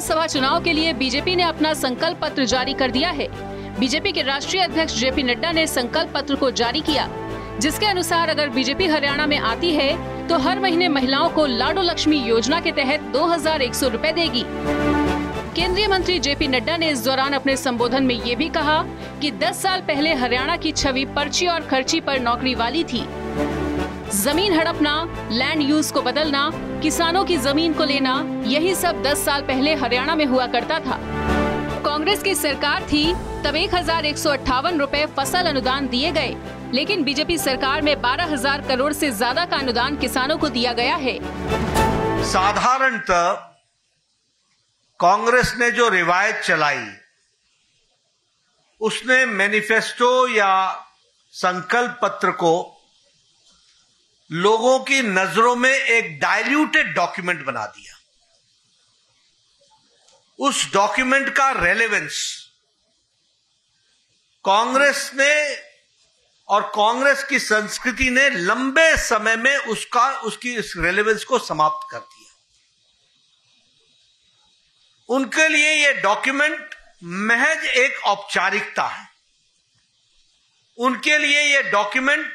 लोकसभा चुनाव के लिए बीजेपी ने अपना संकल्प पत्र जारी कर दिया है। बीजेपी के राष्ट्रीय अध्यक्ष जेपी नड्डा ने संकल्प पत्र को जारी किया, जिसके अनुसार अगर बीजेपी हरियाणा में आती है तो हर महीने महिलाओं को लाडो लक्ष्मी योजना के तहत 2100 रुपए देगी। केंद्रीय मंत्री जेपी नड्डा ने इस दौरान अपने संबोधन में ये भी कहा कि 10 साल पहले हरियाणा की छवि पर्ची और खर्ची पर नौकरी वाली थी। जमीन हड़पना, लैंड यूज को बदलना, किसानों की जमीन को लेना, यही सब 10 साल पहले हरियाणा में हुआ करता था। कांग्रेस की सरकार थी तब 1158 रुपए फसल अनुदान दिए गए, लेकिन बीजेपी सरकार में 12,000 करोड़ से ज्यादा का अनुदान किसानों को दिया गया है। साधारणतः कांग्रेस ने जो रिवायत चलाई, उसने मैनिफेस्टो या संकल्प पत्र को लोगों की नजरों में एक डाइल्यूटेड डॉक्यूमेंट बना दिया। उस डॉक्यूमेंट का रेलेवेंस कांग्रेस ने और कांग्रेस की संस्कृति ने लंबे समय में उसकी इस रेलेवेंस को समाप्त कर दिया। उनके लिए यह डॉक्यूमेंट महज एक औपचारिकता है। उनके लिए यह डॉक्यूमेंट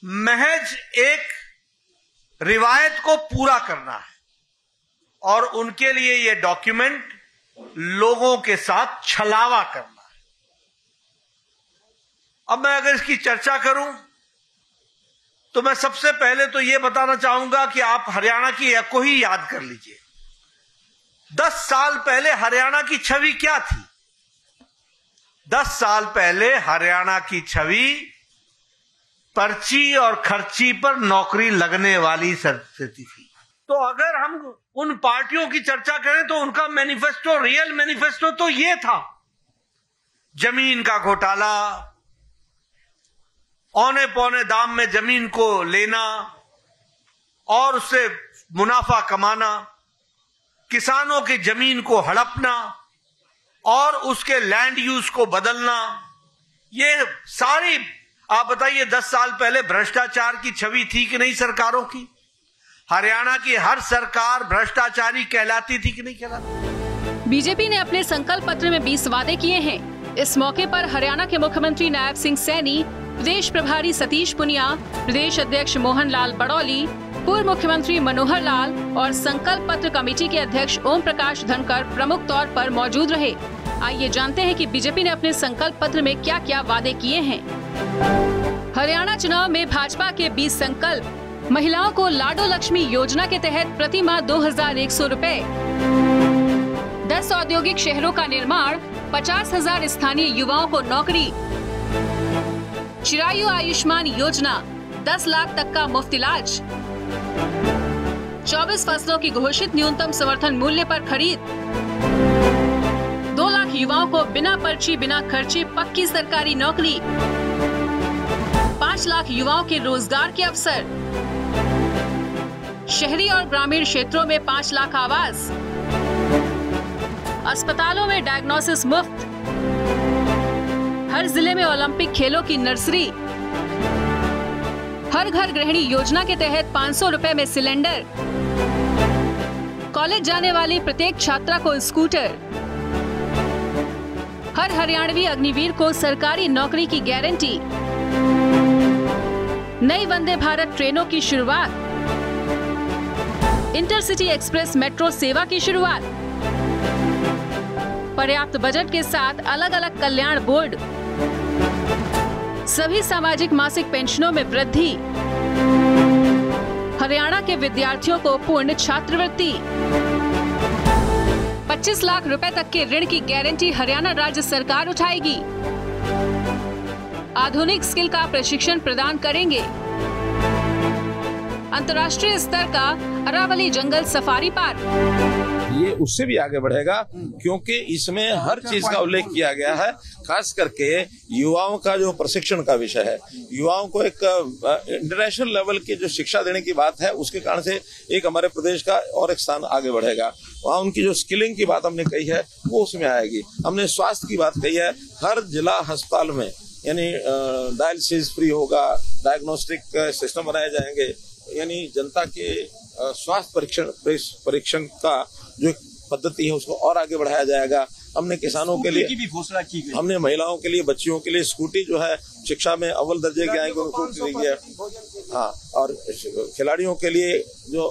महज एक रिवायत को पूरा करना है और उनके लिए यह डॉक्यूमेंट लोगों के साथ छलावा करना है। अब मैं अगर इसकी चर्चा करूं तो मैं सबसे पहले तो यह बताना चाहूंगा कि आप हरियाणा की को ही याद कर लीजिए। 10 साल पहले हरियाणा की छवि क्या थी? 10 साल पहले हरियाणा की छवि पर्ची और खर्ची पर नौकरी लगने वाली स्थिति थी। तो अगर हम उन पार्टियों की चर्चा करें तो उनका मैनिफेस्टो, रियल मैनिफेस्टो तो ये था, जमीन का घोटाला, औने पौने दाम में जमीन को लेना और उससे मुनाफा कमाना, किसानों की जमीन को हड़पना और उसके लैंड यूज को बदलना। ये सारी, आप बताइए 10 साल पहले भ्रष्टाचार की छवि थी कि नहीं सरकारों की? हरियाणा की हर सरकार भ्रष्टाचारी कहलाती थी कि नहीं कहलाती? बीजेपी ने अपने संकल्प पत्र में 20 वादे किए हैं। इस मौके पर हरियाणा के मुख्यमंत्री नायब सिंह सैनी, प्रदेश प्रभारी सतीश पुनिया, प्रदेश अध्यक्ष मोहन लाल बड़ौली, पूर्व मुख्यमंत्री मनोहर लाल और संकल्प पत्र कमेटी के अध्यक्ष ओम प्रकाश धनखड़ प्रमुख तौर पर मौजूद रहे। आइए जानते हैं कि बीजेपी ने अपने संकल्प पत्र में क्या क्या वादे किए हैं। हरियाणा चुनाव में भाजपा के 20 संकल्प: महिलाओं को लाडो लक्ष्मी योजना के तहत प्रति माह 2100 रुपए, 10 औद्योगिक शहरों का निर्माण, 50,000 स्थानीय युवाओं को नौकरी, चिरायु आयुष्मान योजना, 10 लाख तक का मुफ्त इलाज, 24 फसलों की घोषित न्यूनतम समर्थन मूल्य पर खरीद, 2 लाख युवाओं को बिना पर्ची बिना खर्चे पक्की सरकारी नौकरी, 5 लाख युवाओं के रोजगार के अवसर, शहरी और ग्रामीण क्षेत्रों में 5 लाख आवास, अस्पतालों में डायग्नोसिस मुफ्त, हर जिले में ओलंपिक खेलों की नर्सरी, हर घर गृहिणी योजना के तहत 500 रुपए में सिलेंडर, कॉलेज जाने वाली प्रत्येक छात्रा को स्कूटर, हर हरियाणवी अग्निवीर को सरकारी नौकरी की गारंटी, नई वंदे भारत ट्रेनों की शुरुआत, इंटरसिटी एक्सप्रेस मेट्रो सेवा की शुरुआत, पर्याप्त बजट के साथ अलग अलग कल्याण बोर्ड, सभी सामाजिक मासिक पेंशनों में वृद्धि, हरियाणा के विद्यार्थियों को पूर्ण छात्रवृत्ति, 25 लाख रुपए तक के ऋण की गारंटी हरियाणा राज्य सरकार उठाएगी, आधुनिक स्किल का प्रशिक्षण प्रदान करेंगे, अंतर्राष्ट्रीय स्तर का अरावली जंगल सफारी पार्क। ये उससे भी आगे बढ़ेगा क्योंकि इसमें हर चीज का उल्लेख किया गया है, खास करके युवाओं का जो प्रशिक्षण का विषय है। युवाओं को एक इंटरनेशनल लेवल की जो शिक्षा देने की बात है, उसके कारण से एक हमारे प्रदेश का और एक स्थान आगे बढ़ेगा। वहाँ उनकी जो स्किलिंग की बात हमने कही है वो उसमें आएगी। हमने स्वास्थ्य की बात कही है, हर जिला अस्पताल में यानी डायलिसिस फ्री होगा, डायग्नोस्टिक सिस्टम बनाए जाएंगे, यानी जनता के स्वास्थ्य परीक्षण का जो पद्धति है उसको और आगे बढ़ाया जाएगा। हमने किसानों के लिए की भी घोषणा की गई। हमने महिलाओं के लिए, बच्चियों के लिए स्कूटी जो है शिक्षा में अव्वल दर्जे के आएंगे उनको दी है। हाँ, और खिलाड़ियों के लिए जो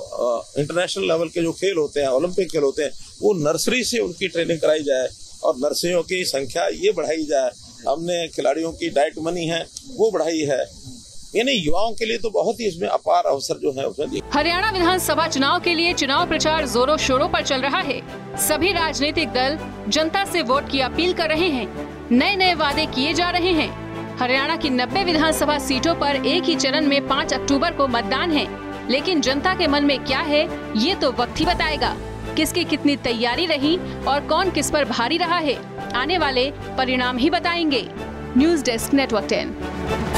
इंटरनेशनल लेवल के जो खेल होते हैं, ओलंपिक खेल होते हैं, वो नर्सरी से उनकी ट्रेनिंग कराई जाए और नर्सरियों की संख्या ये बढ़ाई जाए। हमने खिलाड़ियों की डाइट मनी है वो बढ़ाई है। यानी युवाओं के लिए तो बहुत ही इसमें अपार अवसर जो है उसमें। हरियाणा विधानसभा चुनाव के लिए चुनाव प्रचार जोरों शोरों पर चल रहा है। सभी राजनीतिक दल जनता से वोट की अपील कर रहे हैं। नए नए वादे किए जा रहे हैं। हरियाणा की 90 विधानसभा सीटों पर एक ही चरण में 5 अक्टूबर को मतदान है, लेकिन जनता के मन में क्या है ये तो वक्त ही बताएगा। किसकी कितनी तैयारी रही और कौन किस पर भारी रहा है, आने वाले परिणाम ही बताएंगे। News desk, network 10।